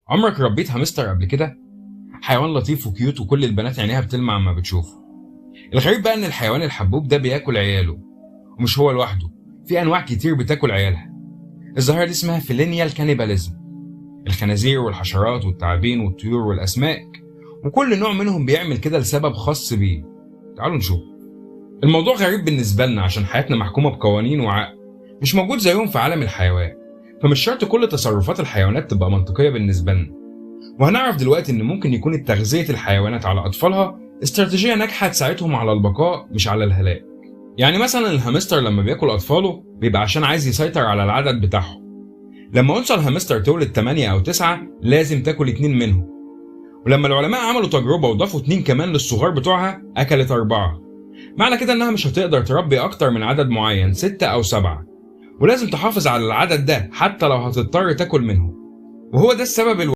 عمرك ربيت هامستر قبل كده؟ حيوان لطيف وكيوت وكل البنات عينيها بتلمع اما بتشوفه. الغريب بقى ان الحيوان الحبوب ده بياكل عياله، ومش هو لوحده، في انواع كتير بتاكل عيالها. الظاهرة دي اسمها فيلينيال كانيباليزم. الخنازير والحشرات والتعابين والطيور والاسماك، وكل نوع منهم بيعمل كده لسبب خاص بيه. تعالوا نشوف. الموضوع غريب بالنسبة لنا عشان حياتنا محكومة بقوانين وعقل مش موجود زيهم في عالم الحيوان، فمش شرط كل تصرفات الحيوانات تبقى منطقية بالنسبة لنا. وهنعرف دلوقتي ان ممكن يكون تغذية الحيوانات على اطفالها استراتيجية ناجحة تساعدهم على البقاء مش على الهلاك. يعني مثلا الهامستر لما بياكل اطفاله بيبقى عشان عايز يسيطر على العدد بتاعهم. لما انثى الهامستر تولد 8 او 9 لازم تاكل 2 منهم، ولما العلماء عملوا تجربة وضافوا 2 كمان للصغار بتوعها اكلت 4. معنى كده انها مش هتقدر تربي اكتر من عدد معين 6 او 7، ولازم تحافظ على العدد ده حتى لو هتضطر تاكل منهم. وهو ده السبب